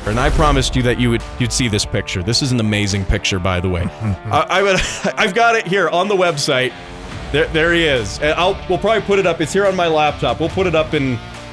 And I promised you that you'd see this picture. This is an amazing picture, by the way. I've got it here on the website. There he is. We'll probably put it up. It's here on my laptop. We'll put it up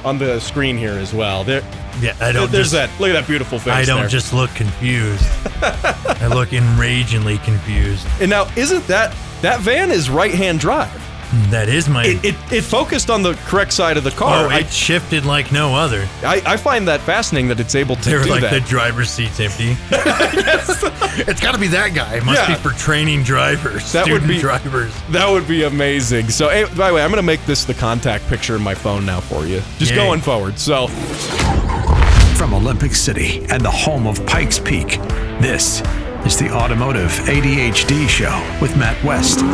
on the screen here as well. Look at that beautiful face. I don't just look confused. I look enragingly confused. And now, isn't that van is right-hand drive? That is my... It focused on the correct side of the car. Oh, it shifted like no other. I find that fascinating that it's able to do that. Like the driver's seat's empty. Yes. It's got to be that guy. It must be for training drivers, student drivers. That would be amazing. So, hey, by the way, I'm going to make this the contact picture in my phone now for you. Just going forward. So, from Olympic City and the home of Pikes Peak, this is the Automotive ADHD Show with Matt West.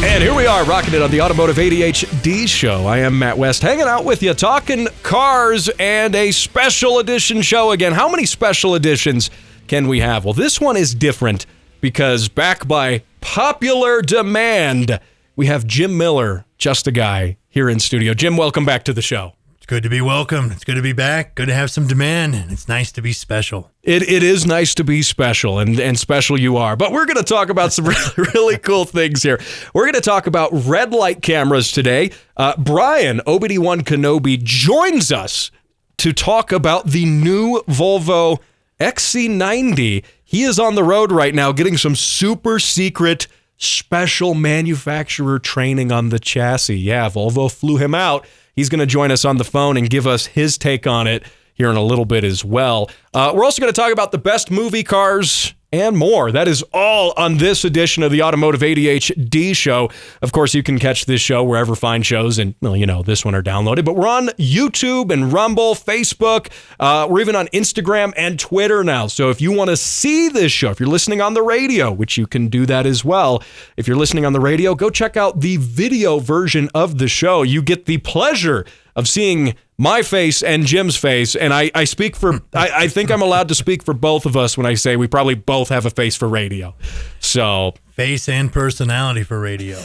And here we are, rocking it on the Automotive ADHD Show. I am Matt West, hanging out with you, talking cars and a special edition show again. How many special editions can we have? Well, this one is different because back by popular demand, we have Jim Miller, just a guy, here in studio. Jim, welcome back to the show. Good to be welcome. It's good to be back. Good to have some demand. And it's nice to be special. It is nice to be special, and special you are. But we're going to talk about some really cool things here. We're going to talk about red light cameras today. Brian, OBD1 Kenobi, joins us to talk about the new Volvo XC90. He is on the road right now getting some super secret special manufacturer training on the chassis. Yeah, Volvo flew him out. He's going to join us on the phone and give us his take on it here in a little bit as well. We're also going to talk about the best movie cars and more. That is all on this edition of the Automotive ADHD Show. Of course, you can catch this show wherever fine shows and, well, you know, this one are downloaded. But we're on YouTube and Rumble, Facebook. We're even on Instagram and Twitter now. So if you want to see this show, if you're listening on the radio, which you can do that as well. If you're listening on the radio, go check out the video version of the show. You get the pleasure of seeing my face and Jim's face, and I speak for, I think I'm allowed to speak for both of us when I say we probably both have a face for radio. So face and personality for radio.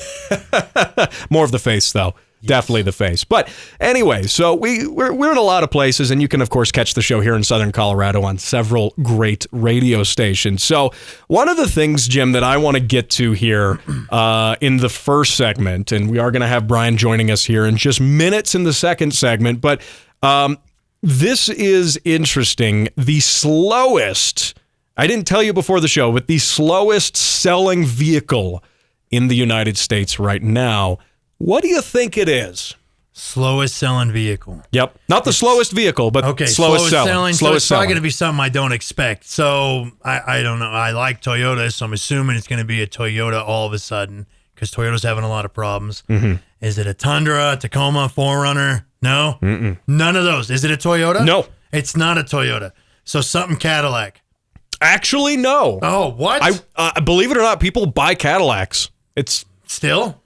More of the face, though. Yes. Definitely the face. But anyway, so we're in a lot of places, and you can, of course, catch the show here in Southern Colorado on several great radio stations. So one of the things, Jim, that I want to get to here in the first segment, and we are going to have Brian joining us here in just minutes in the second segment, but this is interesting. The slowest, I didn't tell you before the show, but the slowest selling vehicle in the United States right now. What do you think it is? Slowest selling vehicle. Yep. Not the slowest vehicle, but slowest selling. So it's probably going to be something I don't expect. So I don't know. I like Toyota, so I'm assuming it's going to be a Toyota all of a sudden because Toyota's having a lot of problems. Mm-hmm. Is it a Tundra, Tacoma, 4Runner? No? Mm-mm. None of those. Is it a Toyota? No. It's not a Toyota. So something Cadillac. Actually, no. Oh, what? I believe it or not, people buy Cadillacs. It's still?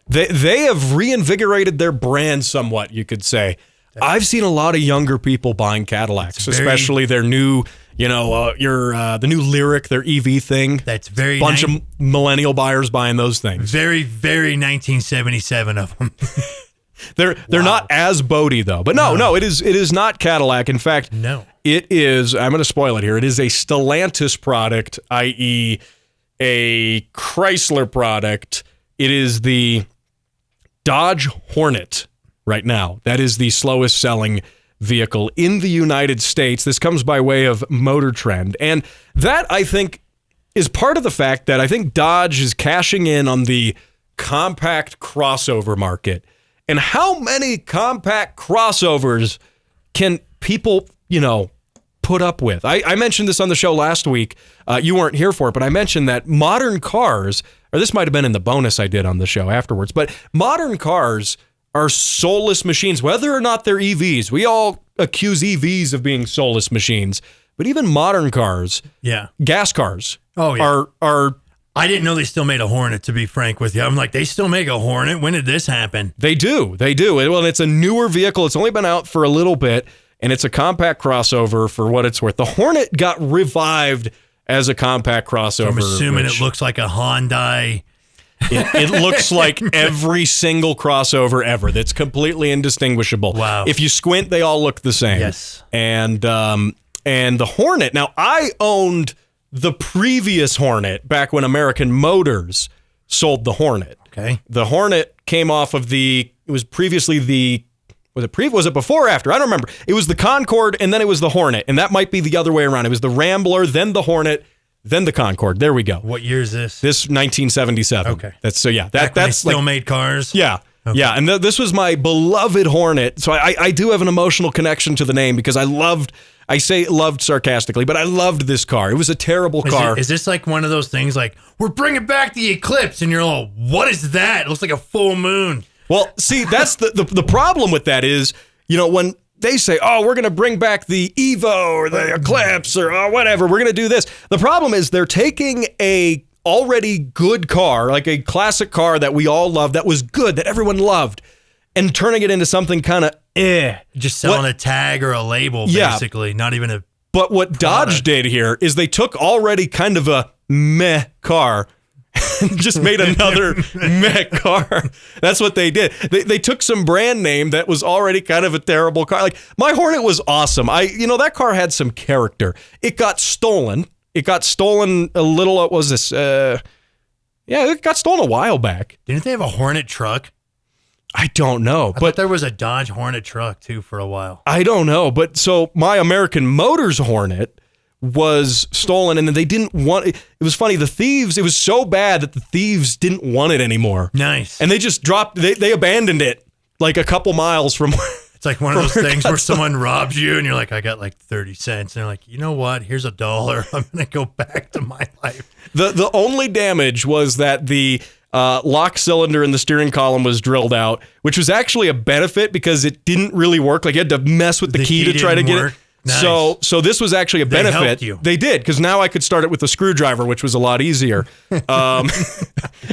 They have reinvigorated their brand somewhat, you could say. I've seen a lot of younger people buying Cadillacs, especially their new, the new Lyric, their EV thing. That's very bunch of millennial buyers buying those things. Very, very 1977 of them. They're not as boaty though. But no, it is not Cadillac. In fact, it is. I'm going to spoil it here. It is a Stellantis product, i.e., a Chrysler product. It is the Dodge Hornet right now. That is the slowest selling vehicle in the United States. This comes by way of Motor Trend. And that, I think, is part of the fact that I think Dodge is cashing in on the compact crossover market. And how many compact crossovers can people, put up with? I mentioned this on the show last week. You weren't here for it, but I mentioned that modern cars, or this might have been in the bonus I did on the show afterwards, but modern cars are soulless machines, whether or not they're EVs. We all accuse EVs of being soulless machines, but even modern cars, gas cars, are I didn't know they still made a Hornet, to be frank with you. I'm like, they still make a Hornet? When did this happen? They do. Well, it's a newer vehicle. It's only been out for a little bit, and it's a compact crossover for what it's worth. The Hornet got revived as a compact crossover. So I'm assuming it looks like a Hyundai It looks like every single crossover ever. That's completely indistinguishable. Wow. If you squint, they all look the same. Yes. And the Hornet. Now, I owned the previous Hornet back when American Motors sold the Hornet. Okay. The Hornet came off of it was previously was it before or after? I don't remember. It was the Concorde and then it was the Hornet. And that might be the other way around. It was the Rambler, then the Hornet, then the Concorde. There we go. What year is this? This 1977. Okay. That's so yeah. Back when they That's still like, made cars. yeah. Okay. Yeah, and this was my beloved Hornet. So I do have an emotional connection to the name because I say loved sarcastically, but I loved this car. It was a terrible car. Is this like one of those things like, we're bringing back the Eclipse, and you're all, what is that? It looks like a full moon. Well, see, that's the problem with that is, when they say, oh, we're going to bring back the Evo or the Eclipse or whatever, we're going to do this. The problem is they're taking a already good car, like a classic car that we all love, that was good, that everyone loved, and turning it into something kind of Just selling a tag or a label, basically, not even a But what Dodge did here is they took already kind of a meh car and just made another meh car. That's what they did. They took some brand name that was already kind of a terrible car. Like, my Hornet was awesome. That car had some character. It got stolen. It got stolen a little, what was this? It got stolen a while back. Didn't they have a Hornet truck? I don't know. But there was a Dodge Hornet truck, too, for a while. I don't know. But so my American Motors Hornet was stolen, and then they didn't want it. It was funny. The thieves, it was so bad that the thieves didn't want it anymore. Nice. And they just they abandoned it like a couple miles from It's like one of those things where someone robs you and you're like, I got like 30 cents. And they're like, you know what? Here's $1. I'm going to go back to my life. The only damage was that the lock cylinder in the steering column was drilled out, which was actually a benefit because it didn't really work. Like, you had to mess with the key to try to get it. Nice. So this was actually a benefit. Helped you. They did, because now I could start it with a screwdriver, which was a lot easier. And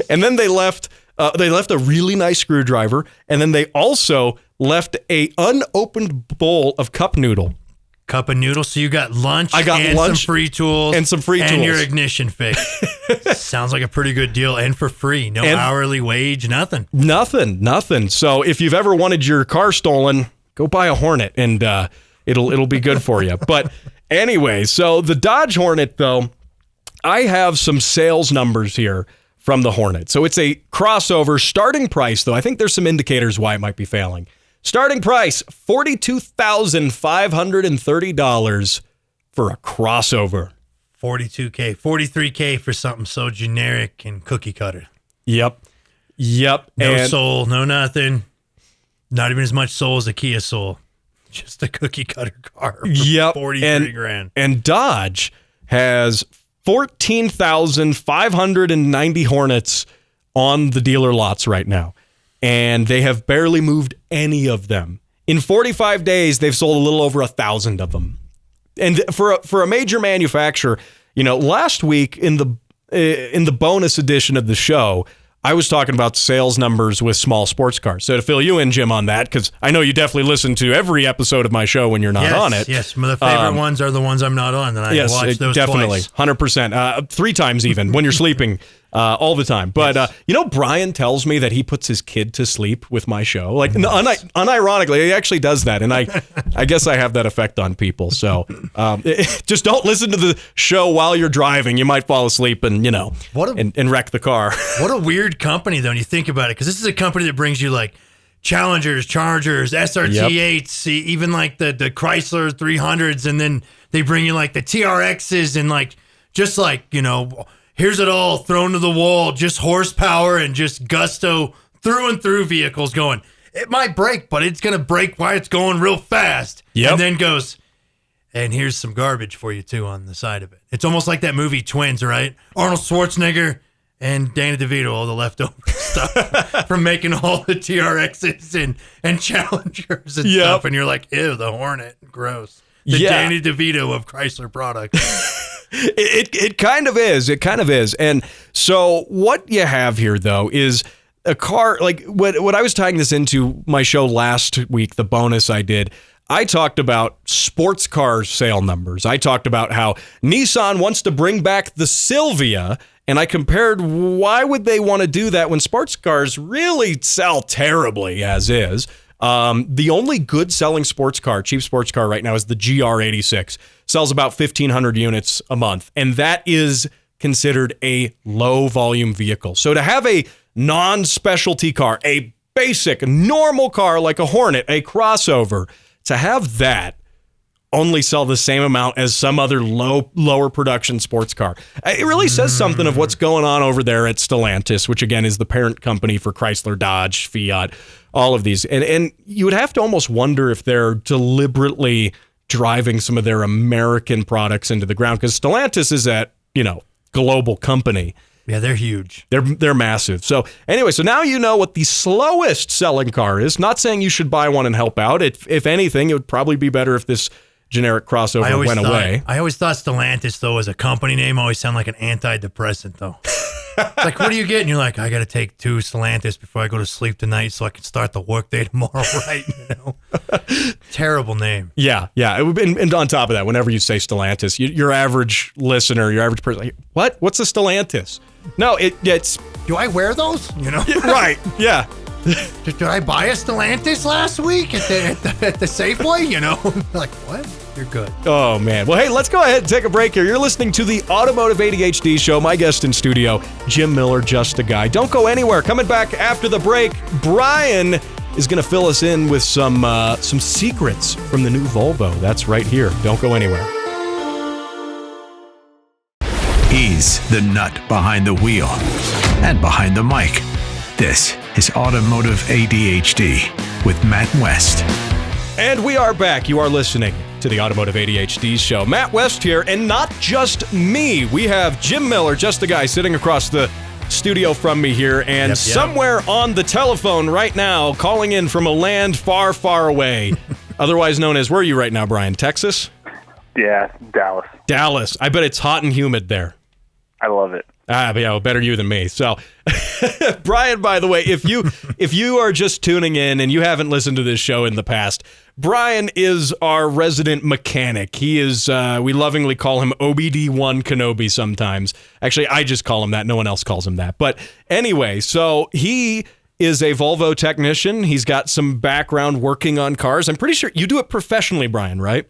then they left a really nice screwdriver, and then they also left a unopened bowl of cup noodle. Cup of noodles. So you got lunch. I got and lunch some free tools and your ignition fix. Sounds like a pretty good deal, and for free. No hourly wage. Nothing. So if you've ever wanted your car stolen, go buy a Hornet, and it'll be good for you. But anyway, so the Dodge Hornet, though, I have some sales numbers here from the Hornet. So it's a crossover. Starting price, though, I think there's some indicators why it might be failing. Starting price, $42,530 for a crossover. $42K, $43K for something so generic and cookie cutter. Yep. No soul, no nothing. Not even as much soul as a Kia Soul. Just a cookie cutter car for $43,000. And Dodge has 14,590 Hornets on the dealer lots right now. And they have barely moved any of them. In 45 days, they've sold a little over 1,000 of them. And for a major manufacturer, last week in the bonus edition of the show, I was talking about sales numbers with small sports cars. So to fill you in, Jim, on that, because I know you definitely listen to every episode of my show when you're not on it. Yes, my favorite ones are the ones I'm not on, and I watch those definitely, twice. 100%, 3 times even when you're sleeping. All the time. But, Brian tells me that he puts his kid to sleep with my show. Like, unironically, he actually does that. And I guess I have that effect on people. So just don't listen to the show while you're driving. You might fall asleep and, and wreck the car. What a weird company, though, when you think about it. Because this is a company that brings you, like, Challengers, Chargers, SRT8s, even, like, the Chrysler 300s. And then they bring you, like, the TRXs and, like, just, like, here's it all thrown to the wall, just horsepower and just gusto through and through vehicles going, it might break, but it's going to break while it's going real fast. Yep. And then goes, and here's some garbage for you, too, on the side of it. It's almost like that movie Twins, right? Arnold Schwarzenegger and Danny DeVito, all the leftover stuff from making all the TRXs and Challengers and stuff. And you're like, ew, the Hornet, gross. The Danny DeVito of Chrysler products. It kind of is. It kind of is. And so what you have here, though, is a car, like what I was tying this into my show last week, the bonus I did, I talked about sports car sale numbers. I talked about how Nissan wants to bring back the Silvia And I compared, why would they want to do that when sports cars really sell terribly as is? The only good selling sports car, cheap sports car right now is the GR86. Sells about 1,500 units a month. And that is considered a low volume vehicle. So to have a non-specialty car, a basic normal car like a Hornet, a crossover, to have that only sell the same amount as some other lower production sports car. It really says something of what's going on over there at Stellantis, which again is the parent company for Chrysler, Dodge, Fiat, all of these. And you would have to almost wonder if they're deliberately driving some of their American products into the ground, because Stellantis is a global company. Yeah, they're huge. They're massive. So anyway, so now you know what the slowest selling car is. Not saying you should buy one and help out. If anything, it would probably be better if this generic crossover went away. I always thought Stellantis, though, as a company name, always sounded like an antidepressant, though. It's like, what do you get? And you're like, I got to take 2 Stellantis before I go to sleep tonight so I can start the workday tomorrow, right? Terrible name. Yeah. And on top of that, whenever you say Stellantis, your average listener, your average person, like, what? What's a Stellantis? No, it's... Do I wear those? Right, yeah. Did I buy a Stellantis last week at the Safeway? Like, what? You're good. Oh, man. Well, hey, let's go ahead and take a break here. You're listening to the Automotive ADHD Show. My guest in studio, Jim Miller, just a guy. Don't go anywhere. Coming back after the break, Brian is going to fill us in with some secrets from the new Volvo. That's right here. Don't go anywhere. He's the nut behind the wheel and behind the mic. This is Automotive ADHD with Matt West. And we are back. You are listening to the Automotive ADHD Show. Matt West here, and not just me. We have Jim Miller, just a guy, sitting across the studio from me here, and somewhere on the telephone right now, calling in from a land far, far away, otherwise known as, where are you right now, Brian? Texas? Yeah, Dallas. Dallas. I bet it's hot and humid there. I love it. But yeah, well, better you than me. So, Brian, by the way, if you are just tuning in and you haven't listened to this show in the past, Brian is our resident mechanic. He is, we lovingly call him OBD1 Kenobi sometimes. Actually, I just call him that. No one else calls him that. But anyway, so he is a Volvo technician. He's got some background working on cars. I'm pretty sure you do it professionally, Brian, right?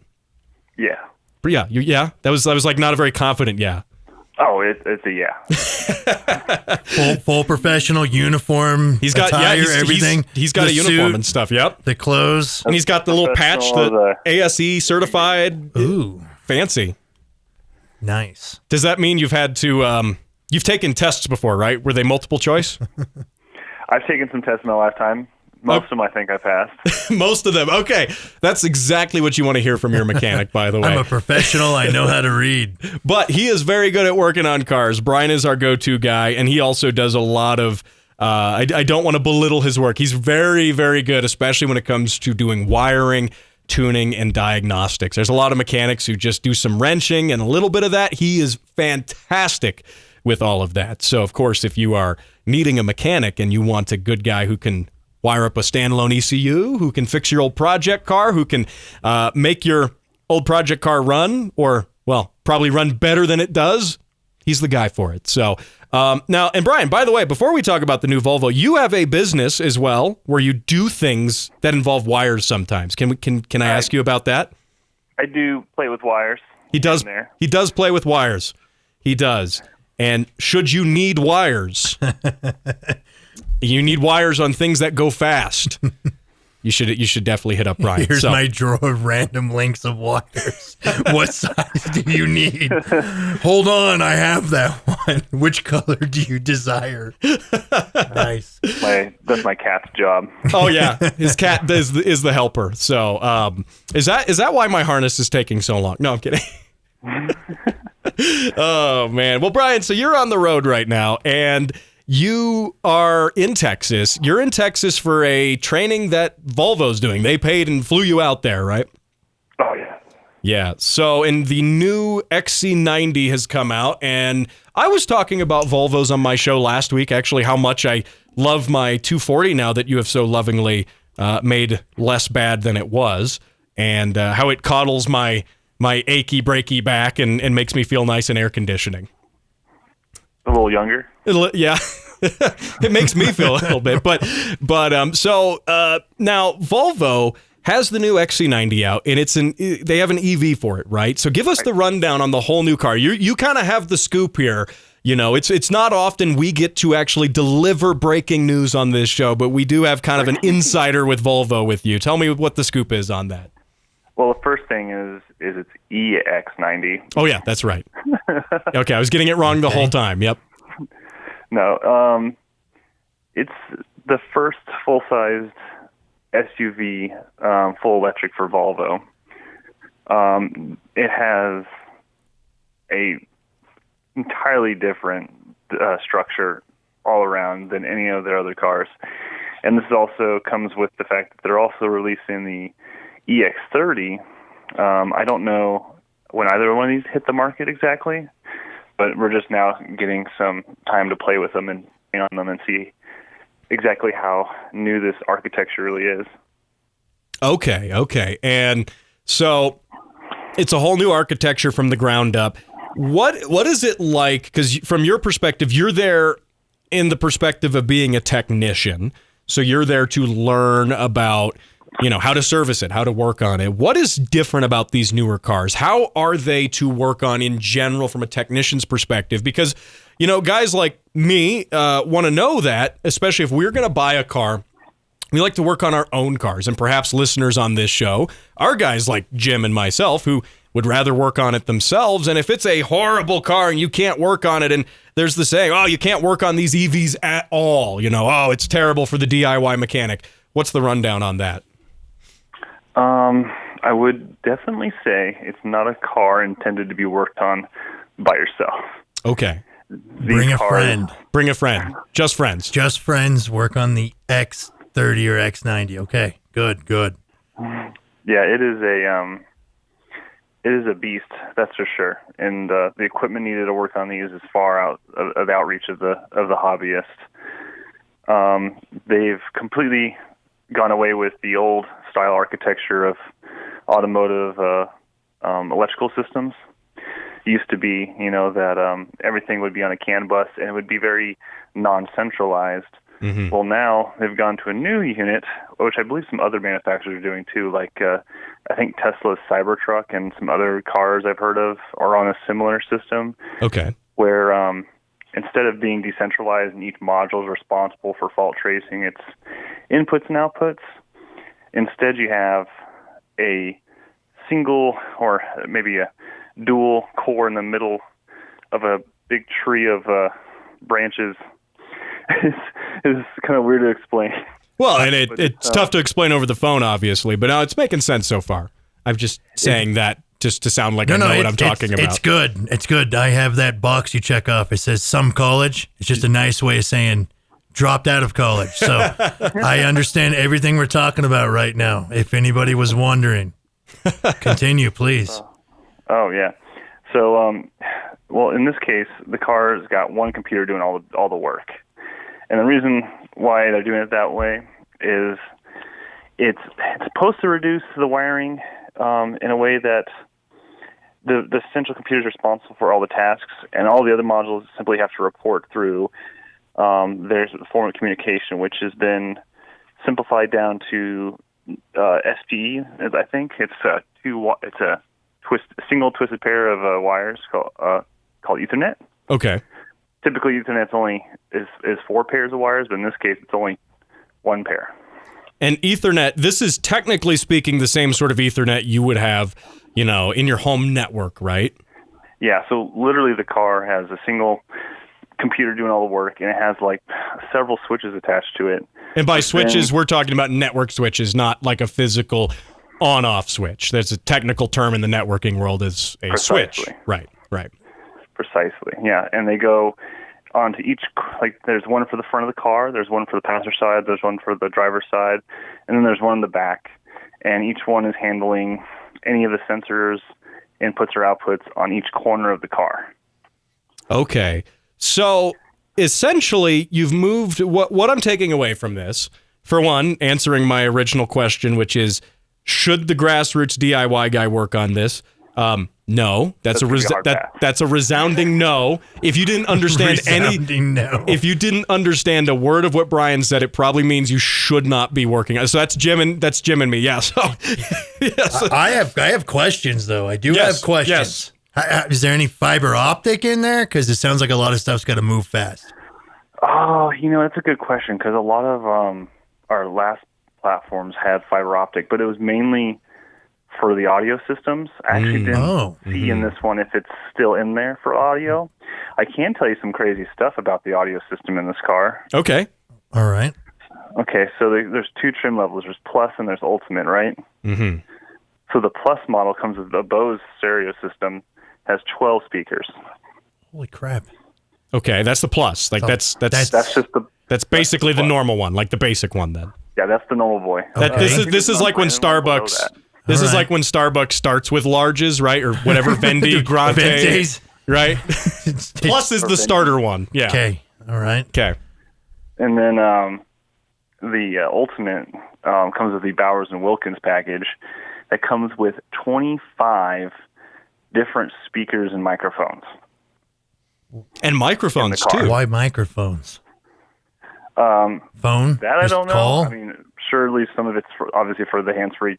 Yeah. Yeah. That was like not a very confident yeah. Oh, it's a yeah. full professional uniform. He's got attire, everything. He's got a uniform suit, and stuff. Yep. The clothes, and he's got the little patch, the ASE certified. Ooh, fancy. Nice. Does that mean you've had to? You've taken tests before, right? Were they multiple choice? I've taken some tests in my lifetime. Most of them I think I passed. Most of them. Okay. That's exactly what you want to hear from your mechanic, by the way. I'm a professional. I know how to read. But he is very good at working on cars. Brian is our go-to guy, and he also does a lot of, I don't want to belittle his work. He's very, very good, especially when it comes to doing wiring, tuning, and diagnostics. There's a lot of mechanics who just do some wrenching and a little bit of that. He is fantastic with all of that. So, of course, if you are needing a mechanic and you want a good guy who can wire up a standalone ECU, who can fix your old project car, who can make your old project car run, or, well, probably run better than it does, he's the guy for it. So now, and Brian, by the way, before we talk about the new Volvo, you have a business as well where you do things that involve wires sometimes. Can I ask you about that? I do play with wires. He does play with wires. He does. And should you need wires... You need wires on things that go fast. You should definitely hit up Brian. Here's my drawer of random links of wires. What size do you need? Hold on, I have that one. Which color do you desire? Nice. That's my cat's job. Oh yeah, his cat is the helper. So is that why my harness is taking so long? No, I'm kidding. Oh man. Well, Brian, so you're on the road right now, and you are in Texas. You're in Texas for a training that Volvo's doing. They paid and flew you out there, right? Oh, yeah. Yeah. So, and the new XC90 has come out, and I was talking about Volvos on my show last week, actually, how much I love my 240 now that you have so lovingly made less bad than it was, and how it coddles my achy, breaky back and makes me feel nice in air conditioning. A little younger. Yeah. It makes me feel a little bit, but so now Volvo has the new XC90 out, and they have an EV for it, right? So give us the rundown on the whole new car. You kind of have the scoop here. You know, it's not often we get to actually deliver breaking news on this show, but we do have kind of an insider with Volvo with you. Tell me what the scoop is on that. Well, the first thing is it's EX90. Oh yeah, that's right. Okay, I was getting it wrong the whole time. Yep. No, it's the first full-sized SUV, full electric for Volvo. It has a entirely different structure all around than any of their other cars, and this also comes with the fact that they're also releasing the EX30. I don't know when either one of these hit the market exactly, but we're just now getting some time to play with them and on them and see exactly how new this architecture really is. Okay. And so it's a whole new architecture from the ground up. What is it like? Because from your perspective, you're there in the perspective of being a technician. So you're there to learn about, how to service it, how to work on it. What is different about these newer cars? How are they to work on in general from a technician's perspective? Because, guys like me want to know that, especially if we're going to buy a car. We like to work on our own cars, and perhaps listeners on this show are guys like Jim and myself who would rather work on it themselves. And if it's a horrible car and you can't work on it, and there's the saying, oh, you can't work on these EVs at all, oh, it's terrible for the DIY mechanic. What's the rundown on that? I would definitely say it's not a car intended to be worked on by yourself. Okay. Bring a friend. Bring a friend. Just friends. Just friends work on the X30 or X90. Okay, good. Yeah, it is a beast, that's for sure. And the equipment needed to work on these is far out of outreach of the hobbyist. They've completely gone away with the old style architecture of automotive electrical systems. It used to be, that everything would be on a CAN bus and it would be very non-centralized. Mm-hmm. Well, now they've gone to a new unit, which I believe some other manufacturers are doing too, like I think Tesla's Cybertruck and some other cars I've heard of are on a similar system. Okay. Where instead of being decentralized and each module is responsible for fault tracing its inputs and outputs, instead you have a single or maybe a dual core in the middle of a big tree of branches. It's kind of weird to explain. Well, and it's tough to explain over the phone, obviously, but no, it's making sense so far. I'm just saying that just to sound like I know what I'm talking about. It's good. It's good. I have that box you check off. It says some college. It's just a nice way of saying dropped out of college. So I understand everything we're talking about right now. If anybody was wondering, continue, please. Oh, yeah. So, well, in this case, the car's got one computer doing all the work. And the reason why they're doing it that way is it's supposed to reduce the wiring in a way that the central computer is responsible for all the tasks, and all the other modules simply have to report through their form of communication, which has been simplified down to SPE. I think it's a single twisted pair of wires called Ethernet. Okay. Typically, Ethernet is 4 pairs of wires, but in this case, it's only 1 pair. And Ethernet, this is technically speaking the same sort of Ethernet you would have, in your home network, right? Yeah, so literally the car has a single computer doing all the work, and it has like several switches attached to it. And by switches, we're talking about network switches, not like a physical on-off switch. There's a technical term in the networking world is a switch. Right. Precisely, yeah. And they go onto each, like there's one for the front of the car, there's one for the passenger side, there's one for the driver's side, and then there's one in the back. And each one is handling any of the sensors, inputs or outputs on each corner of the car. Okay. So essentially, you've moved, what I'm taking away from this, for one, answering my original question, which is, should the grassroots DIY guy work on this? No, that's a resounding no. If you didn't understand if you didn't understand a word of what Brian said, it probably means you should not be working. So that's Jim and me. Yeah. So yes. I have questions though. I do have questions. Yes. Is there any fiber optic in there? Because it sounds like a lot of stuff's got to move fast. Oh, that's a good question because a lot of our last platforms had fiber optic, but it was mainly for the audio systems. I actually didn't see in this one if it's still in there for audio. I can tell you some crazy stuff about the audio system in this car. Okay. All right. Okay, so there's 2 trim levels. There's Plus and there's Ultimate, right? Mm-hmm. So the Plus model comes with a Bose stereo system, has 12 speakers. Holy crap. Okay, that's the Plus. Like that's basically the normal one, like the basic one then. Yeah, that's the normal boy. This is like when Starbucks... This is like when Starbucks starts with larges, right? Or whatever, Vendi, Grande, Vendes. Right? Plus is the starter one. Yeah. Okay. All right. Okay. And then the Ultimate comes with the Bowers & Wilkins package that comes with 25 different speakers and microphones. And microphones, too. Why microphones? Phone? That I don't know. Call? I mean, surely some of it's obviously for the hands-free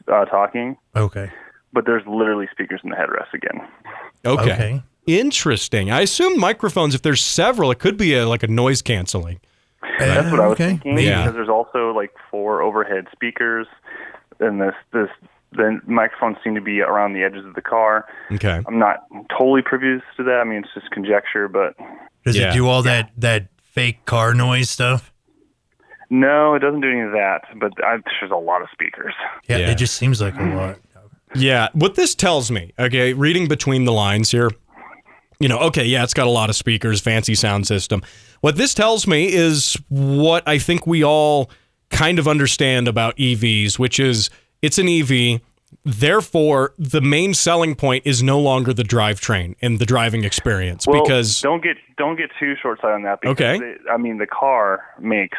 talking. Okay. But there's literally speakers in the headrest again. Okay. Interesting. I assume microphones, if there's several, it could be like a noise canceling. That's what I was thinking. Yeah. Because there's also like 4 overhead speakers, and the microphones seem to be around the edges of the car. Okay. I'm not totally privy to that. I mean, it's just conjecture, but... Does it do all that fake car noise stuff? No, it doesn't do any of that, but there's a lot of speakers. Yeah, it just seems like a lot. Yeah, what this tells me, okay, reading between the lines here, it's got a lot of speakers, fancy sound system. What this tells me is what I think we all kind of understand about EVs, which is it's an EV. Therefore, the main selling point is no longer the drivetrain and the driving experience. Well, because don't get too short-sighted on that. Because the car makes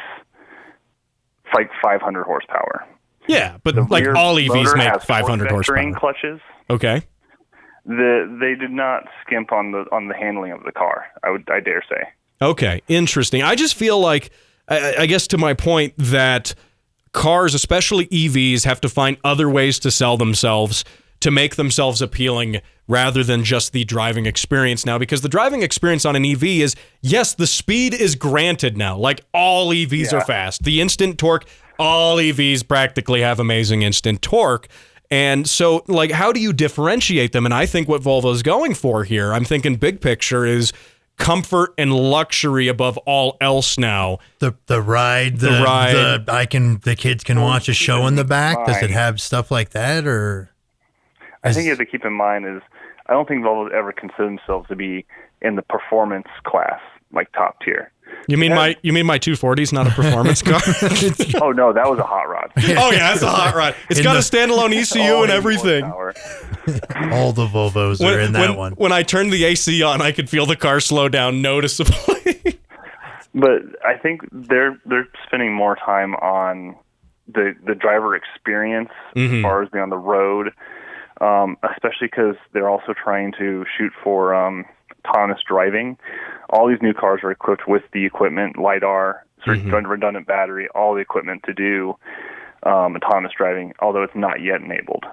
like 500 horsepower. Yeah, but like all EVs make 500 horsepower. Clutches. Okay. They did not skimp on the handling of the car. I dare say. Okay, interesting. I just feel like, I guess to my point, that cars, especially EVs, have to find other ways to sell themselves to make themselves appealing rather than just the driving experience now. Because the driving experience on an EV is, yes, the speed is granted now. Like all EVs are fast. The instant torque, all EVs practically have amazing instant torque. And so, like, how do you differentiate them? And I think what Volvo's going for here, I'm thinking big picture, is comfort and luxury above all else now. The ride. The kids can watch a show in the back. Does it have stuff like that, or? I think you have to keep in mind is I don't think Volvo ever consider themselves to be in the performance class, like top tier. You mean my 240's not a performance car? Oh no, that was a hot rod. Oh yeah, that's a hot rod. It's got a standalone ECU and everything. All the Volvos are in that one. When I turned the AC on, I could feel the car slow down noticeably. But I think they're spending more time on the driver experience as far as being on the road, especially because they're also trying to shoot for autonomous driving. All these new cars are equipped with the equipment, LiDAR, redundant battery, all the equipment to do autonomous driving, although it's not yet enabled.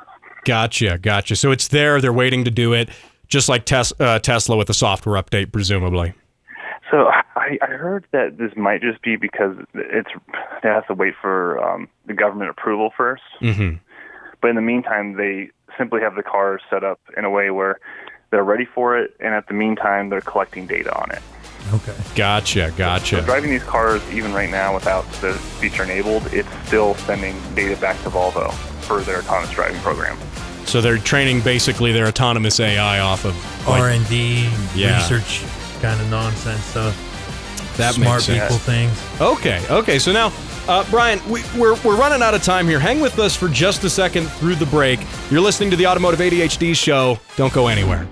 Gotcha. So it's there. They're waiting to do it, just like Tesla with a software update, presumably. So I heard that this might just be because it has to wait for the government approval first. Mm-hmm. But in the meantime, they simply have the cars set up in a way where they're ready for it, and at the meantime, they're collecting data on it. Okay. Gotcha. So driving these cars, even right now, without the feature enabled, it's still sending data back to Volvo for their autonomous driving program. So they're training basically their autonomous AI off of R&D, research kind of nonsense stuff. That smart makes people things. Okay. So now, Brian, we're running out of time here. Hang with us for just a second through the break. You're listening to the Automotive ADHD show. Don't go anywhere.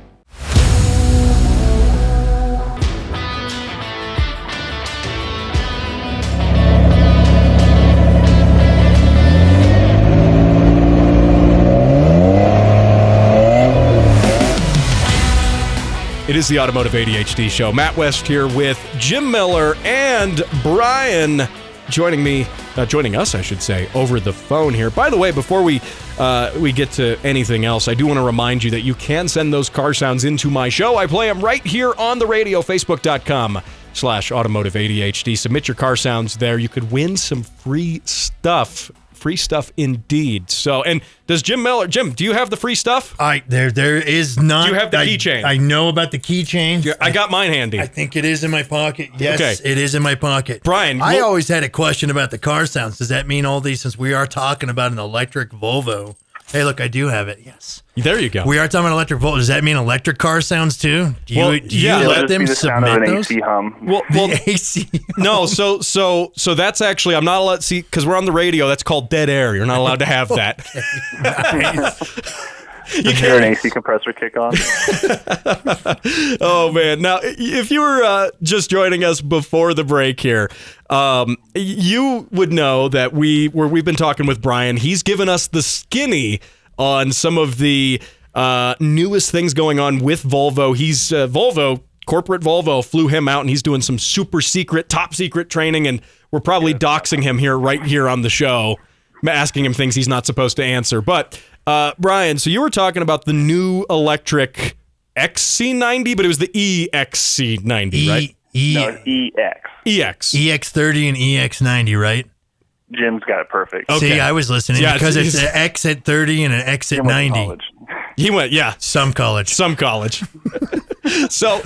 is the Automotive ADHD Show. Matt West here with Jim Miller and Brian joining us, I should say, over the phone here. By the way, before we get to anything else, I do want to remind you that you can send those car sounds into my show. I play them right here on the radio, facebook.com/Automotive ADHD. Submit your car sounds there. You could win some free stuff. Free stuff indeed. So, and does Jim, do you have the free stuff? There is none. Do you have the keychain? I know about the keychain. I got mine handy. I think it is in my pocket. Yes, okay. It is in my pocket. Brian, I always had a question about the car sounds. Does that mean all these, since we are talking about an electric Volvo? Hey, look, I do have it. Yes. There you go. We are talking about electric Volvo. Does that mean electric car sounds too? Do you let them submit those? AC hum. Well, AC. No, so that's actually, I'm not allowed to see, because we're on the radio. That's called dead air. You're not allowed to have that. You hear an AC compressor kick on. Oh man! Now, if you were just joining us before the break here, you would know that we've been talking with Brian. He's given us the skinny on some of the newest things going on with Volvo. He's corporate Volvo flew him out, and he's doing some super secret, top secret training, and we're probably doxing him right here on the show, asking him things he's not supposed to answer. But Brian, so you were talking about the new electric XC90, but it was the EXC90, right? No, EX. EX30 and EX90, right? Jim's got it perfect. Okay. See, I was listening because it's an X at 30 and an X at 90. He went, Some college. So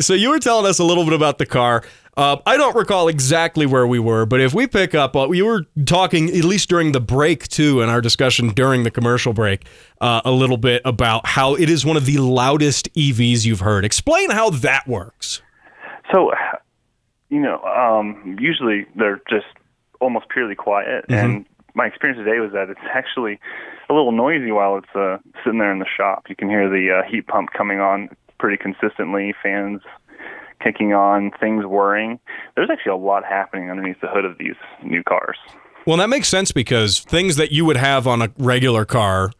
you were telling us a little bit about the car. I don't recall exactly where we were, but if we pick up, we were talking, at least during the break too, in our discussion during the commercial break, a little bit about how it is one of the loudest EVs you've heard. Explain how that works. So, usually they're just almost purely quiet, and my experience today was that it's actually a little noisy while it's sitting there in the shop. You can hear the heat pump coming on pretty consistently, fans kicking on, things whirring. There's actually a lot happening underneath the hood of these new cars. Well, that makes sense because things that you would have on a regular car,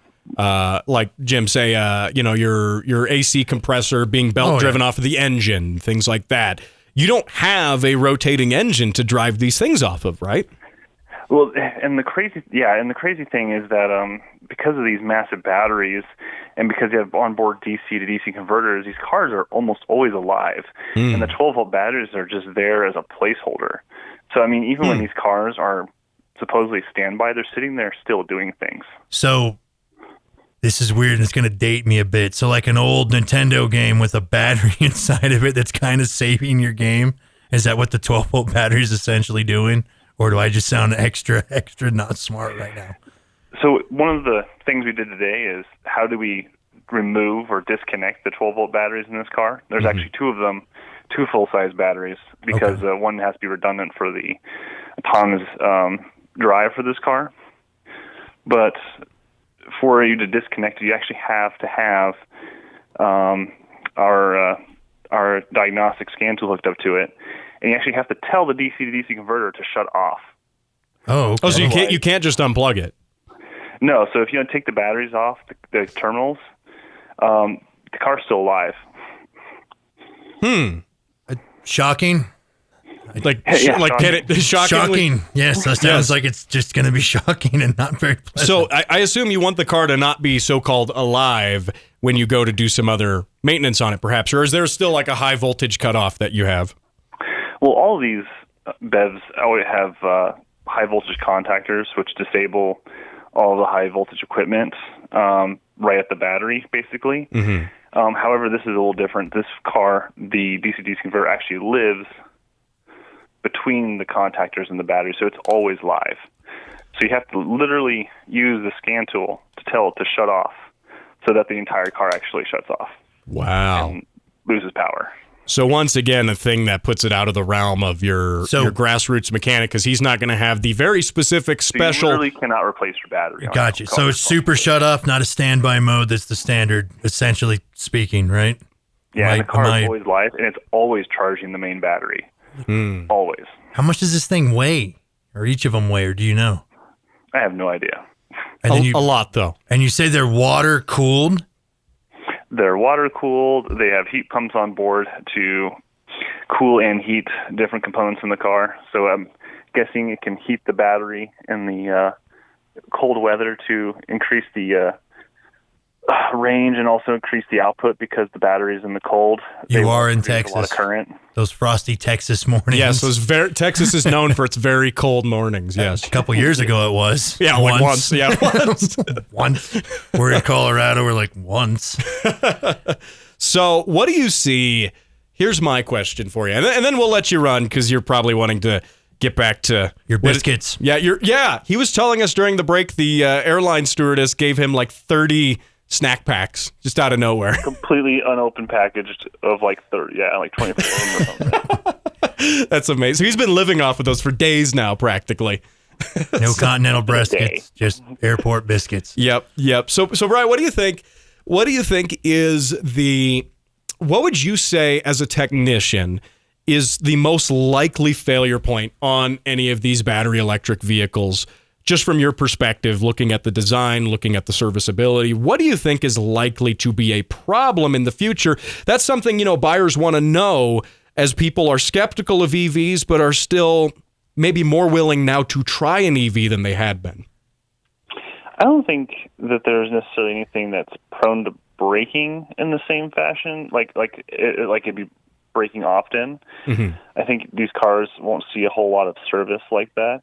like Jim, say, your AC compressor being belt driven off of the engine, things like that. You don't have a rotating engine to drive these things off of, right? Well, and the crazy thing is that because of these massive batteries and because you have onboard DC to DC converters, these cars are almost always alive. And the 12-volt batteries are just there as a placeholder. So, I mean, even when these cars are supposedly standby, they're sitting there still doing things. So, this is weird and it's going to date me a bit. So, like an old Nintendo game with a battery inside of it that's kind of saving your game, is that what the 12-volt battery is essentially doing? Or do I just sound extra not smart right now? So one of the things we did today is how do we remove or disconnect the 12-volt batteries in this car? There's actually two of them, two full-size batteries, because one has to be redundant for the autonomous drive for this car. But for you to disconnect it, you actually have to have our diagnostic scan tool hooked up to it. And you actually have to tell the DC to DC converter to shut off. Oh, okay. So you can't just unplug it. No, so if you take the batteries off the terminals, the car's still alive. Shocking. Shocking. Yes, that sounds like it's just going to be shocking and not very pleasant. So I assume you want the car to not be so-called alive when you go to do some other maintenance on it, perhaps, or is there still like a high voltage cutoff that you have? Well, all of these BEVs always have high voltage contactors, which disable all the high voltage equipment right at the battery, basically. However, this is a little different. This car, the DC-DC converter, actually lives between the contactors and the battery, so it's always live. So you have to literally use the scan tool to tell it to shut off so that the entire car actually shuts off. Wow. And loses power. So once again, a thing that puts it out of the realm of your grassroots mechanic, because he's not going to have the very specific special. You literally cannot replace your battery. Gotcha. So it's super shut off, not a standby mode. That's the standard, essentially speaking, right? Yeah, and the car is always live, and it's always charging the main battery. Always. How much does this thing weigh, or each of them weigh, or do you know? I have no idea. And a lot, though. And you say they're water cooled? they're water cooled. They have heat pumps on board to cool and heat different components in the car. So I'm guessing it can heat the battery in the cold weather to increase the range and also increase the output because the battery's in the cold. You are in Texas. A lot of current. Those frosty Texas mornings. Yes, Texas is known for its very cold mornings. Yes, a couple years ago it was. Yeah, once. Yeah, once. Once. We're in Colorado. We're like once. So, what do you see? Here's my question for you, and then we'll let you run because you're probably wanting to get back to your biscuits. He was telling us during the break the airline stewardess gave him like 30 snack packs just out of nowhere. Completely unopened packaged of like 30, like 24 or something. That's amazing. He's been living off of those for days now, practically. No continental biscuits, just airport biscuits. Yep. So Brian, what do you think? What do you think is what would you say as a technician is the most likely failure point on any of these battery electric vehicles? Just from your perspective, looking at the design, looking at the serviceability, what do you think is likely to be a problem in the future? That's something, buyers want to know as people are skeptical of EVs, but are still maybe more willing now to try an EV than they had been. I don't think that there's necessarily anything that's prone to breaking in the same fashion, like it'd be breaking often. Mm-hmm. I think these cars won't see a whole lot of service like that.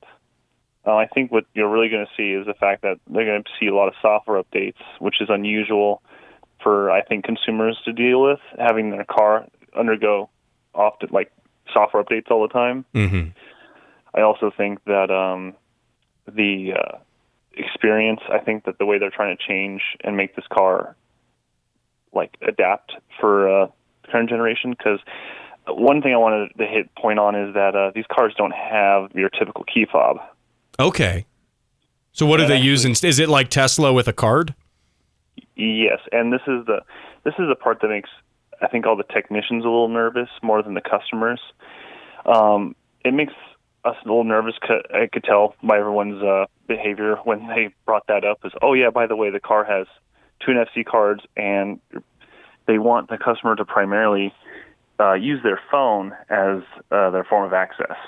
I think what you're really going to see is the fact that they're going to see a lot of software updates, which is unusual for, I think, consumers to deal with, having their car undergo often like software updates all the time. Mm-hmm. I also think that the experience, I think that the way they're trying to change and make this car like adapt for the current generation, because one thing I wanted to hit point on is that these cars don't have your typical key fob. Okay. So what do they use? Is it like Tesla with a card? Yes, and this is the part that makes, I think, all the technicians a little nervous more than the customers. It makes us a little nervous. I could tell by everyone's behavior when they brought that up is, oh yeah, by the way, the car has two NFC cards, and they want the customer to primarily use their phone as their form of access.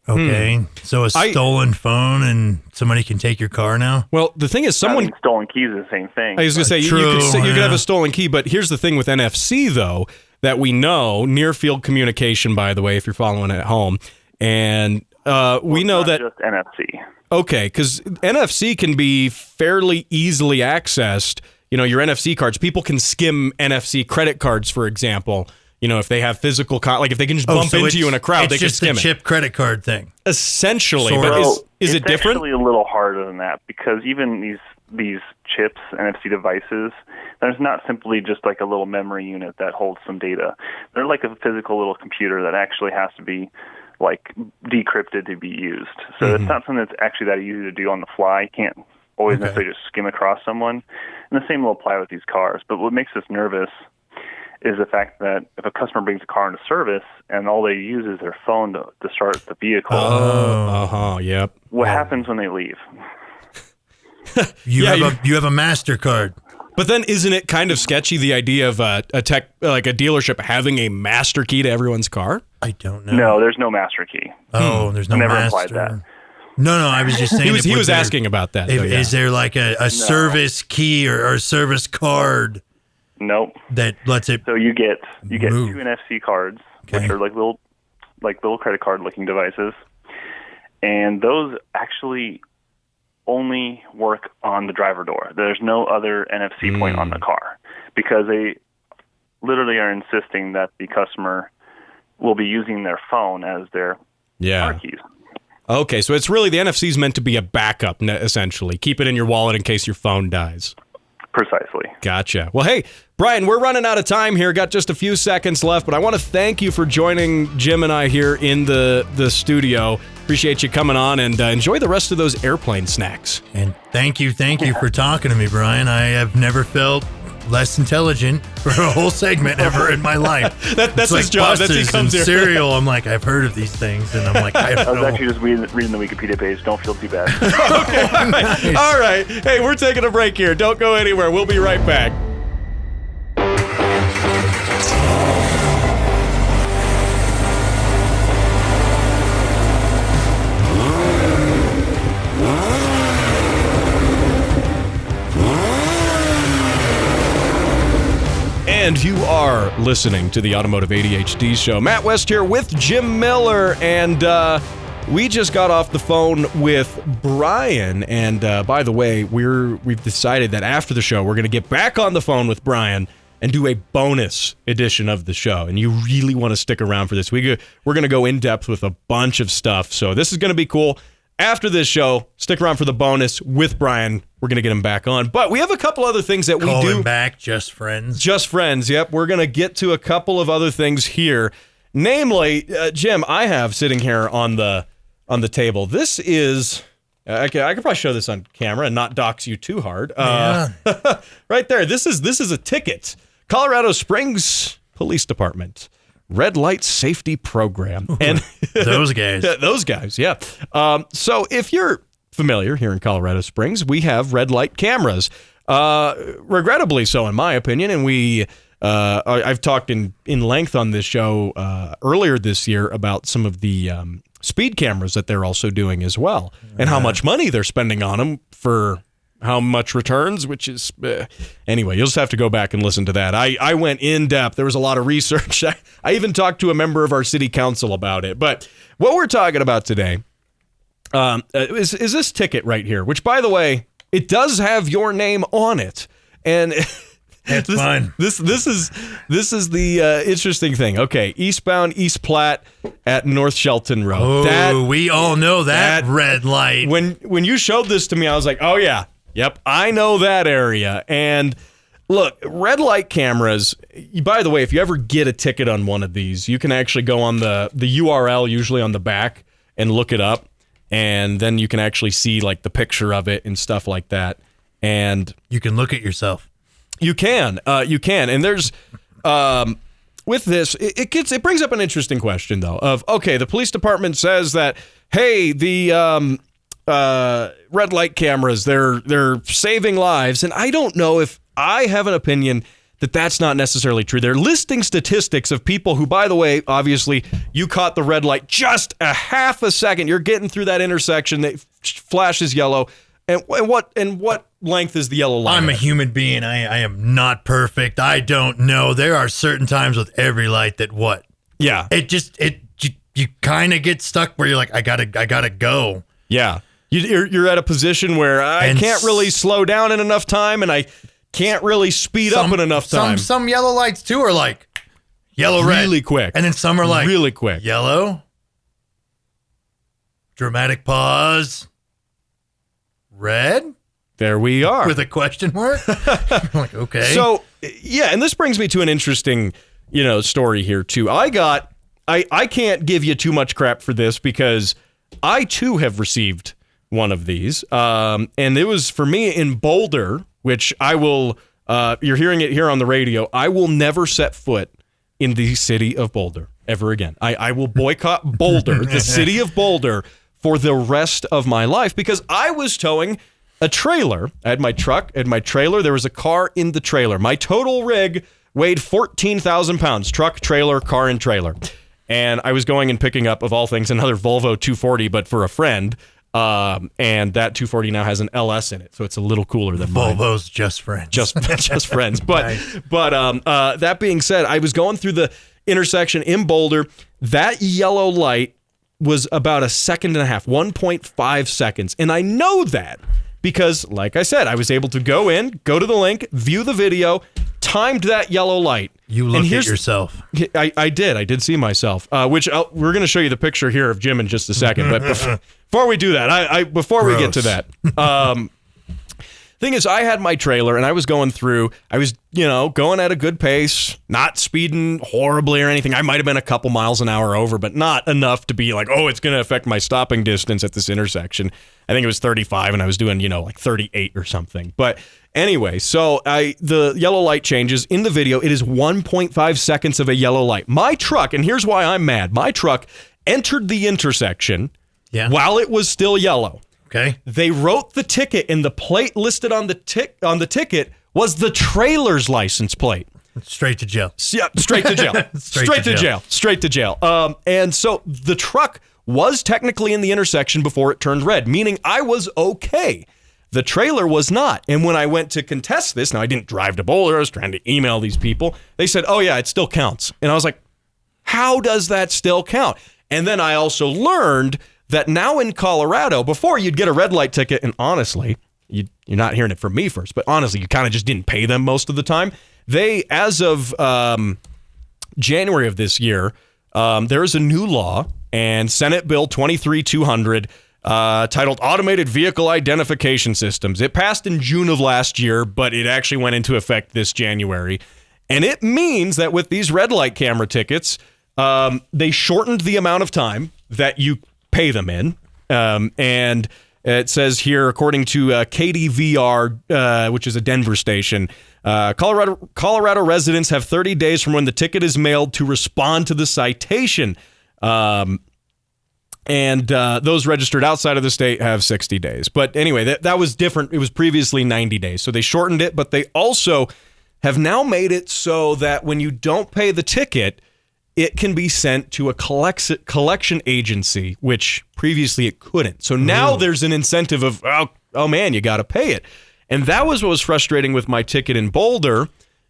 Okay, so a stolen phone and somebody can take your car now? Well, the thing is, I mean, stolen keys is the same thing. I was going to say, you could have a stolen key, but here's the thing with NFC, though, that we know, near-field communication, by the way, if you're following at home, and we know that... just NFC. Okay, because NFC can be fairly easily accessed. Your NFC cards, people can skim NFC credit cards, for example. If they have physical, like if they can just bump into you in a crowd, they can skim it. It's just a chip credit card thing. Essentially, but is it different? It's actually a little harder than that, because even these chips, NFC devices, there's not simply just like a little memory unit that holds some data. They're like a physical little computer that actually has to be like decrypted to be used. So it's not something that's actually that easy to do on the fly. You can't always necessarily just skim across someone. And the same will apply with these cars. But what makes us nervous is the fact that if a customer brings a car into service and all they use is their phone to start the vehicle. Yep. What happens when they leave? You have a MasterCard. But then isn't it kind of sketchy, the idea of a dealership having a master key to everyone's car? I don't know. No, there's no master key. Oh, there's no never master. Implied that. No, I was just saying. he was asking about that. Is there like a service key or a service card? Nope. That lets it. So you get move. two NFC cards, which are like little credit card looking devices, and those actually only work on the driver door. There's no other NFC point on the car, because they literally are insisting that the customer will be using their phone as their car keys. Okay, so it's really the NFC is meant to be a backup, essentially. Keep it in your wallet in case your phone dies. Precisely. Gotcha. Well, hey, Brian, we're running out of time here. Got just a few seconds left, but I want to thank you for joining Jim and I here in the studio. Appreciate you coming on, and enjoy the rest of those airplane snacks. And thank you for talking to me, Brian. I have never felt less intelligent for a whole segment ever in my life. That's his job. That's he comes here. Cereal. I'm like, I've heard of these things, and I'm like, I don't know. I was actually just reading the Wikipedia page. Don't feel too bad. Okay, all right. All right. Hey, we're taking a break here. Don't go anywhere. We'll be right back. And you are listening to the Automotive ADHD show. Matt West here with Jim Miller, and we just got off the phone with Brian. And by the way, we've decided that after the show, we're going to get back on the phone with Brian and do a bonus edition of the show. And you really want to stick around for this. We're going to go in depth with a bunch of stuff. So this is going to be cool. After this show, stick around for the bonus with Brian. We're going to get him back on. But we have a couple other things that we do. Call him back, just friends. Just friends, yep. We're going to get to a couple of other things here. Namely, Jim, I have sitting here on the table. This is, I could probably show this on camera and not dox you too hard. Yeah. Right there. This is a ticket. Colorado Springs Police Department. Red Light Safety Program. And those guys. Those guys, yeah. So if you're familiar here in Colorado Springs, we have red light cameras. Regrettably so, in my opinion. And I've talked in length on this show earlier this year about some of the speed cameras that they're also doing as well. And how much money they're spending on them for how much returns, which is anyway, you'll just have to go back and listen to that. I went in depth. There was a lot of research. I even talked to a member of our city council about it. But what we're talking about today is this ticket right here, which, by the way, it does have your name on it. And that's fine. This is the interesting thing. Okay, eastbound East Platte at North Shelton Road. Oh, we all know that red light. When you showed this to me, I was like, oh yeah. Yep, I know that area. And look, red light cameras, by the way, if you ever get a ticket on one of these, you can actually go on the URL, usually on the back, and look it up. And then you can actually see like the picture of it and stuff like that. And you can look at yourself. You can. And there's, with this, it brings up an interesting question, though, of, okay, the police department says that, hey, the red light cameras, they're saving lives. And I don't know if I have an opinion that that's not necessarily true. They're listing statistics of people who, by the way, obviously, you caught the red light just a half a second. You're getting through that intersection that flashes yellow. And what length is the yellow line? I'm a human being. I am not perfect. I don't know. There are certain times with every light that what? Yeah. You kind of get stuck where you're like, I gotta go. Yeah. You're at a position where I can't really slow down in enough time, and I can't really speed up in enough time. Some yellow lights too are like yellow, red, really quick, and then some are like really quick, yellow, dramatic pause, red. There we are with a question mark. I'm like, okay. So yeah, and this brings me to an interesting, story here too. I can't give you too much crap for this because I too have received one of these, and it was for me in Boulder, which I will. You're hearing it here on the radio. I will never set foot in the city of Boulder ever again. I will boycott Boulder, the city of Boulder, for the rest of my life because I was towing a trailer. I had my truck and my trailer. There was a car in the trailer. My total rig weighed 14,000 pounds. Truck, trailer, car, and trailer. And I was going and picking up, of all things, another Volvo 240, but for a friend. And that 240 now has an LS in it, so it's a little cooler than mine. Volvo's just friends. Just friends. But Nice. That being said, I was going through the intersection in Boulder. That yellow light was about a second and a half, 1.5 seconds. And I know that because, like I said, I was able to go to the link, view the video, timed that yellow light. You looked at yourself. I did see myself, which we're going to show you the picture here of Jim in just a second. But before we do that, before we get to that, thing is, I had my trailer and I was going through, I was, going at a good pace, not speeding horribly or anything. I might have been a couple miles an hour over, but not enough to be like, oh, it's going to affect my stopping distance at this intersection. I think it was 35 and I was doing, like 38 or something. But anyway, so the yellow light changes in the video. It is 1.5 seconds of a yellow light. My truck, and here's why I'm mad. My truck entered the intersection while it was still yellow. Okay. They wrote the ticket, and the plate listed on the ticket was the trailer's license plate. Straight to jail. Yeah, straight to jail. Straight to jail. And so the truck was technically in the intersection before it turned red, meaning I was okay. The trailer was not. And when I went to contest this, now I didn't drive to Boulder, I was trying to email these people. They said, oh yeah, it still counts. And I was like, how does that still count? And then I also learned that now in Colorado, before you'd get a red light ticket, and honestly, you're not hearing it from me first, but honestly, you kind of just didn't pay them most of the time. They, as of January of this year, there is a new law, and Senate Bill 23-200, titled Automated Vehicle Identification Systems. It passed in June of last year, but it actually went into effect this January. And it means that with these red light camera tickets, they shortened the amount of time that you pay them in. And it says here, according to KDVR, which is a Denver station, Colorado residents have 30 days from when the ticket is mailed to respond to the citation. And those registered outside of the state have 60 days. But anyway, that was different. It was previously 90 days. So they shortened it, but they also have now made it so that when you don't pay the ticket, it can be sent to a collection agency, which previously it couldn't. So now there's an incentive of, oh man, you got to pay it. And that was what was frustrating with my ticket in Boulder,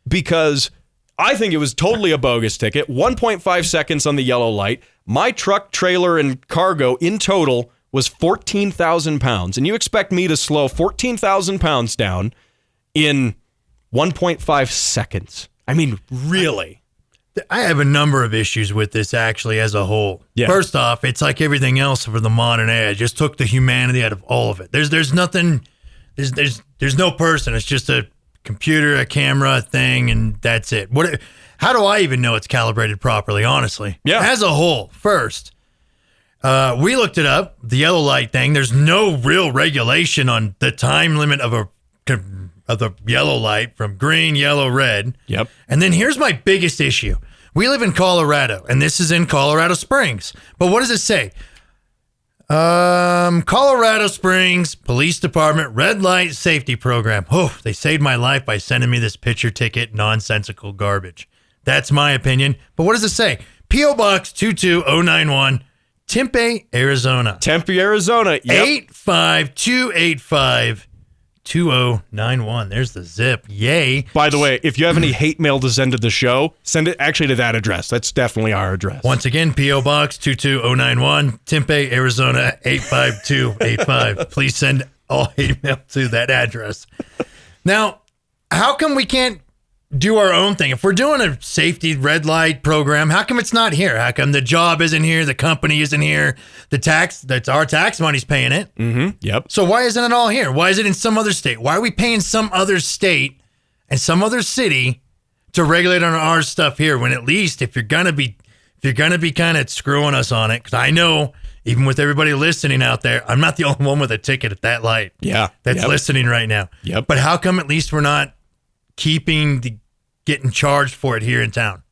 because I think it was totally a bogus ticket. 1.5 seconds on the yellow light. My truck, trailer, and cargo in total was 14,000 pounds. And you expect me to slow 14,000 pounds down in 1.5 seconds. I mean, really? I have a number of issues with this actually as a whole. Yeah. First off, it's like everything else for the modern age. Just took the humanity out of all of it. There's nothing, there's no person. It's just a computer, a camera, a thing, and that's it. How do I even know it's calibrated properly, honestly? Yeah. As a whole, first, we looked it up, the yellow light thing. There's no real regulation on the time limit of the yellow light from green, yellow, red. Yep. And then here's my biggest issue. We live in Colorado, and this is in Colorado Springs. But what does it say? Colorado Springs Police Department Red Light Safety Program. Oh, they saved my life by sending me this picture ticket, nonsensical garbage. That's my opinion. But what does it say? P.O. Box 22091, Tempe, Arizona. Tempe, Arizona. Yep. 85285. 2091. There's the zip. Yay. By the way, if you have any hate mail to send to the show, send it actually to that address. That's definitely our address. Once again, P.O. Box 22091, Tempe, Arizona 85285. Please send all hate mail to that address. Now, how come we can't do our own thing? If we're doing a safety red light program, how come it's not here? How come the job isn't here? The company isn't here? That's our tax money's paying it. Mm-hmm. Yep. So why isn't it all here? Why is it in some other state? Why are we paying some other state and some other city to regulate on our stuff here, when at least if you're gonna be kind of screwing us on it? Because I know, even with everybody listening out there, I'm not the only one with a ticket at that light. Yeah. That's listening right now. Yep. But how come at least we're not getting charged for it here in town?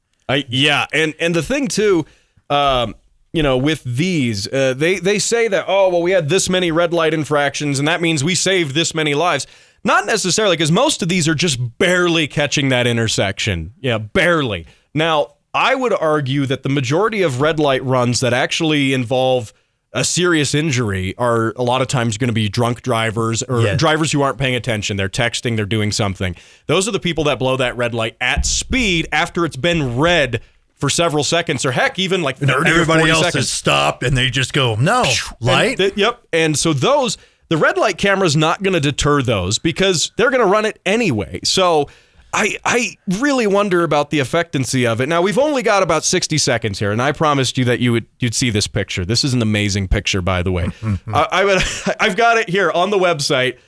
Yeah, and the thing too, with these, they say that, oh, well, we had this many red light infractions, and that means we saved this many lives. Not necessarily, because most of these are just barely catching that intersection. Yeah, barely. Now, I would argue that the majority of red light runs that actually involve a serious injury are a lot of times going to be drunk drivers or drivers who aren't paying attention. They're texting, they're doing something. Those are the people that blow that red light at speed after it's been red for several seconds, or heck, even like 30 or 40 everybody else seconds. has stopped and they just go, no, light? Yep. And so the red light camera's not going to deter those because they're going to run it anyway. So I really wonder about the effectiveness of it. Now, we've only got about 60 seconds here, and I promised you that you'd see this picture. This is an amazing picture, by the way. I've got it here on the website.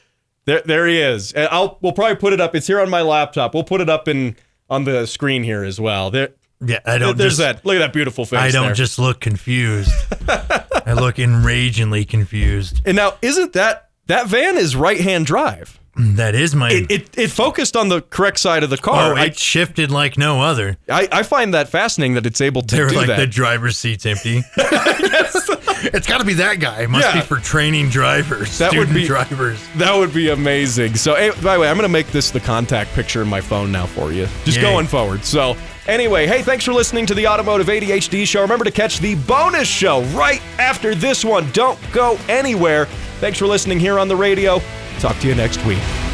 There he is. And we'll probably put it up. It's here on my laptop. We'll put it up on the screen here as well. Yeah, I don't. Look at that beautiful face. I don't just look confused. I look enragingly confused. And now, isn't that van is right-hand drive? That is my... It focused on the correct side of the car. Oh, it shifted like no other. I find that fascinating that it's able to do that. The driver's seat's empty. Yes. It's got to be that guy. It must be for training drivers, drivers. That would be amazing. So, by the way, I'm going to make this the contact picture in my phone now for you. Just going forward. So, anyway, hey, thanks for listening to the Automotive ADHD show. Remember to catch the bonus show right after this one. Don't go anywhere. Thanks for listening here on the radio. Talk to you next week.